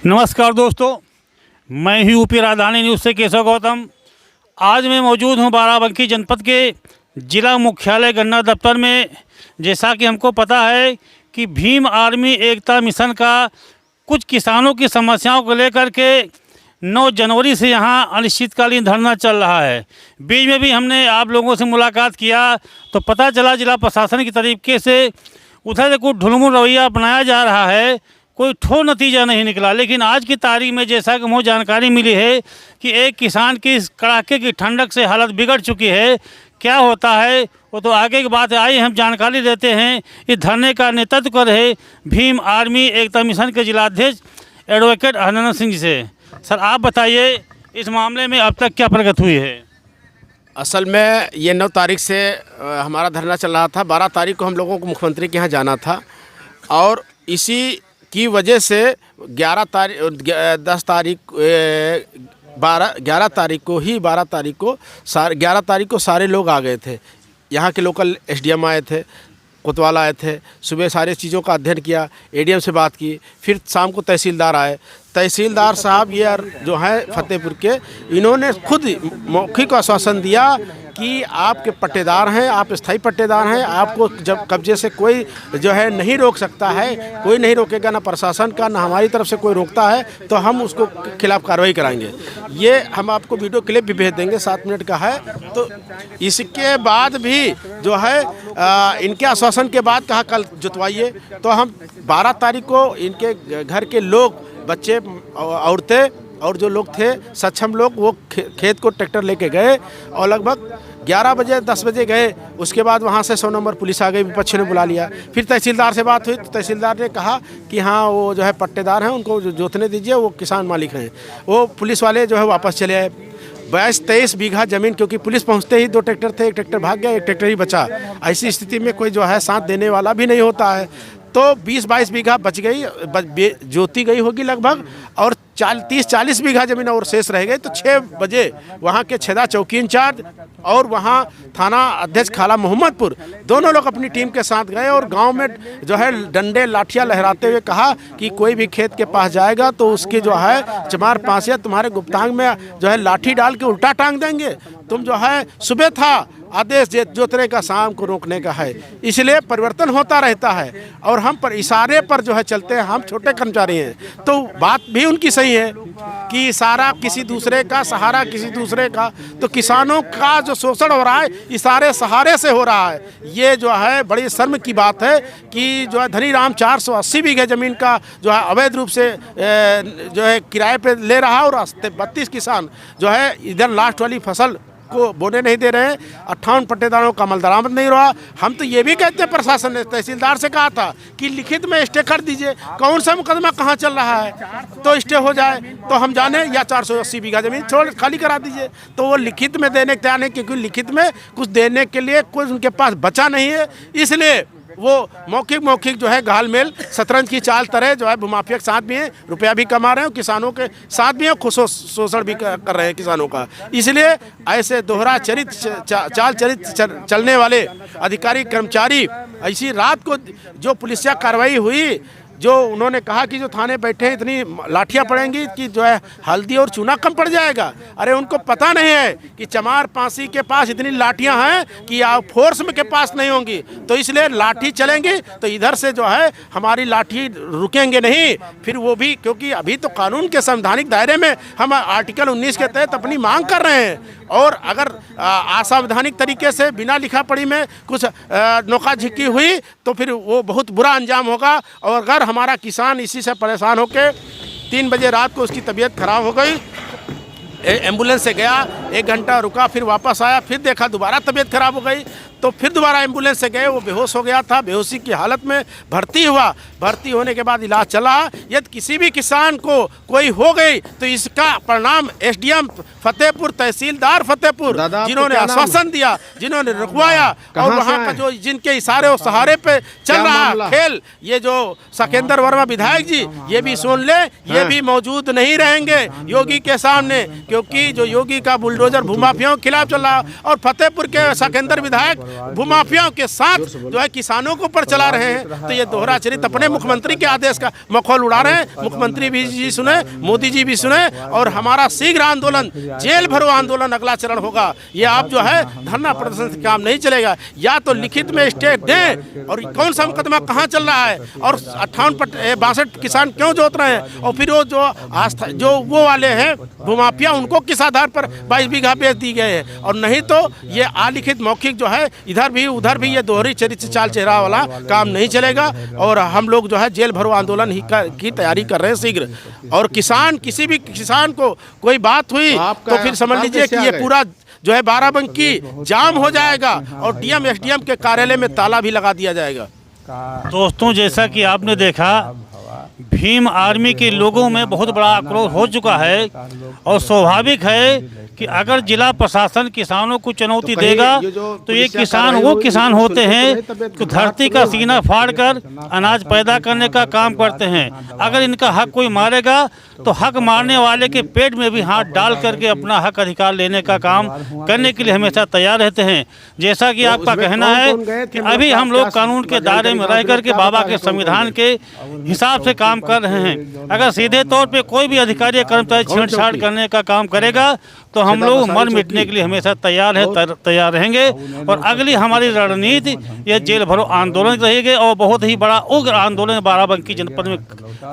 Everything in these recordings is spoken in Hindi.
नमस्कार दोस्तों, मैं ही यूपी राजधानी न्यूज़ से केशव गौतम। आज मैं मौजूद हूं बाराबंकी जनपद के जिला मुख्यालय गन्ना दफ्तर में। जैसा कि हमको पता है कि भीम आर्मी एकता मिशन का कुछ किसानों की समस्याओं को लेकर के 9 जनवरी से यहां अनिश्चितकालीन धरना चल रहा है। बीच में भी हमने आप लोगों से मुलाकात किया तो पता चला जिला प्रशासन की तरीके से उधर कुछ ढुलमुल रवैया अपनाया जा रहा है, कोई ठोस नतीजा नहीं निकला। लेकिन आज की तारीख में जैसा कि मुझे जानकारी मिली है कि एक किसान की इस कड़ाके की ठंडक से हालत बिगड़ चुकी है। क्या होता है वो तो आगे की बात है, आइए हम जानकारी देते हैं। इस धरने का नेतृत्व कर रहे भीम आर्मी एकता मिशन के जिलाध्यक्ष एडवोकेट अभिनंदन सिंह जी से। सर, आप बताइए इस मामले में अब तक क्या प्रगति हुई है? असल में ये 9 तारीख से हमारा धरना चल रहा था। 12 तारीख को हम लोगों को मुख्यमंत्री के यहाँ जाना था और इसी की वजह से 11 तारीख को सारे लोग आ गए थे। यहाँ के लोकल एसडीएम आए थे, कोतवाल आए थे। सुबह सारे चीज़ों का अध्ययन किया, एडीएम से बात की, फिर शाम को तहसीलदार आए। तहसीलदार साहब ये जो है फतेहपुर के, इन्होंने खुद मौखिक आश्वासन दिया कि आपके पट्टेदार हैं, आप स्थायी पट्टेदार हैं, आपको जब कब्जे से कोई जो है नहीं रोक सकता है, कोई नहीं रोकेगा, ना प्रशासन का ना हमारी तरफ से कोई रोकता है, तो हम उसको खिलाफ कार्रवाई कराएंगे। ये हम आपको वीडियो क्लिप भी भेज देंगे, 7 मिनट का है। तो इसके बाद भी जो है इनके आश्वासन के बाद कहा कल जुतवाइए, तो हम 12 तारीख को इनके घर के लोग, बच्चे, औरतें और जो लोग थे सक्षम लोग, वो खेत को ट्रैक्टर लेके गए और लगभग 11 बजे 10 बजे गए। उसके बाद वहाँ से 100 नंबर पुलिस आ गई, विपक्ष ने बुला लिया। फिर तहसीलदार से बात हुई तो तहसीलदार ने कहा कि हाँ वो जो है पट्टेदार हैं, उनको जोतने दीजिए, वो किसान मालिक हैं। वो पुलिस वाले जो है वापस चले आए। 22-23 बीघा ज़मीन, क्योंकि पुलिस पहुंचते ही 2 ट्रैक्टर थे, एक ट्रैक्टर भाग गया, एक ट्रैक्टर ही बचा। ऐसी स्थिति में कोई जो है साथ देने वाला भी नहीं होता है। तो 20-22 बीघा बच गई, जोती गई होगी लगभग, और 30-40 बीघा ज़मीन और शेष रह गए। तो 6 बजे वहाँ के छेदा चौकी इंचार्ज और वहाँ थाना अध्यक्ष खाला मोहम्मदपुर दोनों लोग अपनी टीम के साथ गए और गांव में जो है डंडे लाठियाँ लहराते हुए कहा कि कोई भी खेत के पास जाएगा तो उसकी जो है चमार पासिया तुम्हारे गुप्तांग में जो है लाठी डाल के उल्टा टांग देंगे। तुम जो है सुबह था आदेश जोतने का, शाम को रोकने का है। इसलिए परिवर्तन होता रहता है और हम पर इशारे पर जो है चलते हैं। हम छोटे कर्मचारी हैं, तो बात भी उनकी सही है कि इशारा किसी दूसरे का, सहारा किसी दूसरे का। तो किसानों का जो शोषण हो रहा है इशारे सहारे से हो रहा है। ये जो है बड़ी शर्म की बात है कि जो है धनीराम 480 बीघे ज़मीन का जो है अवैध रूप से जो है किराए पे ले रहा है और 32 किसान जो है इधर लास्ट वाली फसल को बोने नहीं दे रहे हैं। 58 पट्टेदारों का अमल दरामद नहीं रहा। हम तो ये भी कहते हैं, प्रशासन ने तहसीलदार से कहा था कि लिखित में स्टे कर दीजिए, कौन सा मुकदमा कहाँ चल रहा है तो स्टे हो जाए, तो हम जाने, या 480 बीघा ज़मीन छोड़ खाली करा दीजिए। तो वो लिखित में देने के तैयार नहीं, क्योंकि लिखित में कुछ देने के लिए कुछ उनके पास बचा नहीं है। इसलिए वो मौखिक जो है घालमेल शतरंज की चाल तरह जो है भूमाफिया के साथ भी हैं, रुपया भी कमा रहे हैं, किसानों के साथ भी हैं, शोषण भी कर रहे हैं किसानों का। इसलिए ऐसे दोहरा चाल चरित्र चलने वाले अधिकारी कर्मचारी, ऐसी रात को जो पुलिसिया कार्रवाई हुई, जो उन्होंने कहा कि जो थाने बैठे हैं इतनी लाठियां पड़ेंगी कि जो है हल्दी और चूना कम पड़ जाएगा। अरे उनको पता नहीं है कि चमार पासी के पास इतनी लाठियां हैं कि आप फोर्स में के पास नहीं होंगी, तो इसलिए लाठी चलेंगी तो इधर से जो है हमारी लाठी रुकेंगे नहीं। फिर वो भी क्योंकि अभी तो कानून के संवैधानिक दायरे में हम आर्टिकल 19 के तहत अपनी मांग कर रहे हैं, और अगर असंवैधानिक तरीके से बिना लिखा पढ़ी में कुछ नोका झिक्की हुई तो फिर वो बहुत बुरा अंजाम होगा। और अगर हमारा किसान इसी से परेशान होकर 3 बजे रात को उसकी तबीयत खराब हो गई, एम्बुलेंस से गया, 1 घंटा रुका, फिर वापस आया, फिर देखा दोबारा तबीयत खराब हो गई, तो फिर दोबारा एम्बुलेंस से गए, वो बेहोश हो गया था, बेहोशी की हालत में भर्ती हुआ। भर्ती होने के बाद इलाज चला। यदि किसी भी किसान को कोई हो गई तो इसका परिणाम एसडीएम फतेहपुर, तहसीलदार फतेहपुर, जिन्होंने आश्वासन दिया, जिन्होंने रुकवाया, और वहाँ का जो जिनके इशारे और सहारे पे चल रहा खेल, ये जो सकेंद्र वर्मा विधायक जी, ये भी सुन ले, ये भी मौजूद नहीं रहेंगे योगी के सामने, क्योंकि जो योगी का बुलडोजर भूमाफियाओं के खिलाफ चल रहा, और फतेहपुर के सकेंद्र विधायक भूमाफियाओं के साथ जो है किसानों को ऊपर चला रहे हैं। तो ये दोहरा चरित्र अपने मुख्यमंत्री के आदेश का मखौल उड़ा रहे हैं। मुख्यमंत्री भी जी सुने, मोदी जी भी सुने, और हमारा शीघ्र आंदोलन, जेल भरो आंदोलन अगला चरण होगा। ये आप जो है धरना प्रदर्शन से काम नहीं चलेगा, या तो लिखित में स्टेट दें और कौन सा मुकदमा कहाँ चल रहा है और 58-62 किसान क्यों जोत रहे हैं, और फिर वो जो आस्था जो वो वाले हैं भूमाफिया उनको किस आधार पर 22 बीघा बेच दी गए हैं। और नहीं तो ये अलिखित मौखिक जो है इधर भी उधर भी ये दोहरी चरित्र चाल चेहरा वाला काम नहीं चलेगा। और हम लोग जो है जेल भरो आंदोलन की तैयारी कर रहे हैं शीघ्र। और किसान, किसी भी किसान को कोई बात हुई तो फिर समझ लीजिए कि ये पूरा जो है बाराबंकी जाम हो जाएगा और डीएम एसडीएम के कार्यालय में ताला भी लगा दिया जाएगा। दोस्तों, जैसा कि आपने देखा, भीम आर्मी के लोगों में बहुत बड़ा आक्रोश हो चुका है और स्वाभाविक है कि अगर जिला प्रशासन किसानों को चुनौती देगा तो ये किसान वो किसान होते हैं कि धरती का सीना फाड़कर अनाज पैदा करने का काम करते हैं। अगर इनका हक कोई मारेगा तो हक मारने वाले के पेट में भी हाथ डाल करके अपना हक अधिकार लेने का काम करने के लिए हमेशा तैयार रहते हैं। जैसा कि आपका कहना है कि अभी हम लोग कानून के दायरे में रह करके बाबा के संविधान के हिसाब से काम कर रहे हैं। अगर सीधे तौर पे कोई भी अधिकारी या कर्मचारी छेड़छाड़ करने का काम करेगा तो हम लोग मर मिटने के लिए हमेशा तैयार है, तैयार रहेंगे। और अगली हमारी रणनीति यह जेल भरो आंदोलन रहेगी और बहुत ही बड़ा उग्र आंदोलन बाराबंकी जनपद में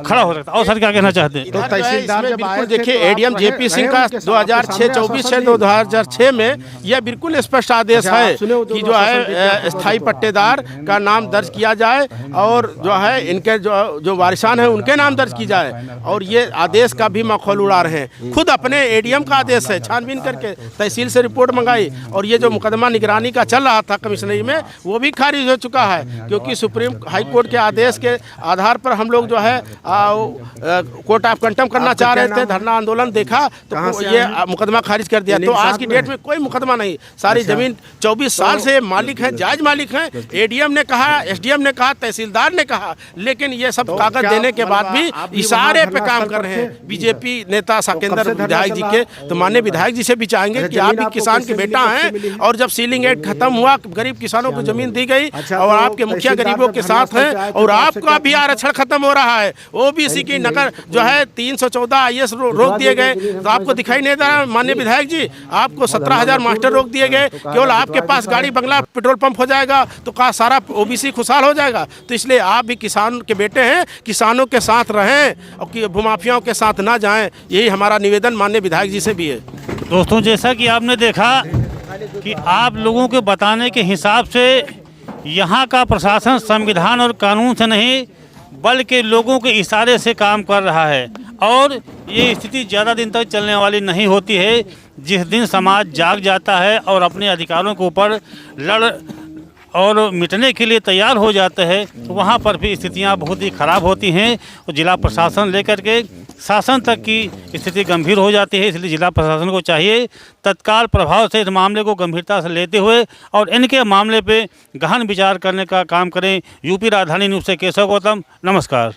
खड़ा हो सकता है। और सर क्या कहना चाहते हैं? तो तहसीलदार जब आए, देखिए एडीएम जेपी सिंह का 2006 में यह बिल्कुल स्पष्ट आदेश है कि जो है स्थायी पट्टेदार का नाम दर्ज किया जाए और जो है इनके जो वारिसान हैं उनके नाम दर्ज की जाए। और ये आदेश का भी मखौल उड़ा रहे हैं। खुद अपने एडीएम का आदेश है, छानबीन करके तहसील से रिपोर्ट मंगाई और ये जो मुकदमा निगरानी का चल रहा था कमिश्नरी में वो भी खारिज हो चुका है, क्योंकि सुप्रीम हाई कोर्ट के आदेश के आधार पर हम लोग जो है कोर्ट ऑफ कंटेम्प्ट करना चाह रहे थे। धरना आंदोलन देखा तो ये मुकदमा खारिज कर दिया। तो आज की डेट में कोई मुकदमा नहीं, सारी जमीन 24 साल से मालिक है, जायज मालिक है। एडीएम ने कहा, एसडीएम ने कहा, तहसीलदार ने कहा, लेकिन ये सब कागज देने के बाद भी इशारे पे काम कर रहे हैं बीजेपी नेता साकेंद्र विधायक जी के। तो माननीय विधायक जी से भी चाहेंगे कि आप भी किसान के बेटा हैं और जब सीलिंग एक्ट खत्म हुआ, गरीब किसानों को जमीन दी गई और आपके मुखिया गरीबों के साथ हैं और आपका भी आरक्षण खत्म हो रहा है। ओबीसी की नकल जो है 314 आईएएस रोक दिए गए, तो आपको दिखाई नहीं दे रहा माननीय विधायक जी? आपको 17,000 मास्टर रोक दिए गए, केवल आपके पास गाड़ी बंगला पेट्रोल पंप हो जाएगा तो का सारा ओबीसी खुशहाल हो जाएगा? तो इसलिए आप भी किसान के बेटे हैं, किसानों के साथ रहें और भूमाफियाओं के साथ ना जाएं। यही हमारा निवेदन माननीय विधायक जी से भी है। दोस्तों, जैसा कि आपने देखा कि आप लोगों के बताने के हिसाब से यहाँ का प्रशासन संविधान और कानून से नहीं बल्कि लोगों के इशारे से काम कर रहा है। और ये स्थिति ज़्यादा दिन तक चलने वाली नहीं होती है। जिस दिन समाज जाग जाता है और अपने अधिकारों के ऊपर लड़ और मिटने के लिए तैयार हो जाते हैं तो वहाँ पर भी स्थितियाँ बहुत ही ख़राब होती हैं और जिला प्रशासन लेकर के शासन तक की स्थिति गंभीर हो जाती है। इसलिए जिला प्रशासन को चाहिए तत्काल प्रभाव से इस मामले को गंभीरता से लेते हुए और इनके मामले पे गहन विचार करने का काम करें। यूपी राजधानी न्यूज़ से केशव गौतम, नमस्कार।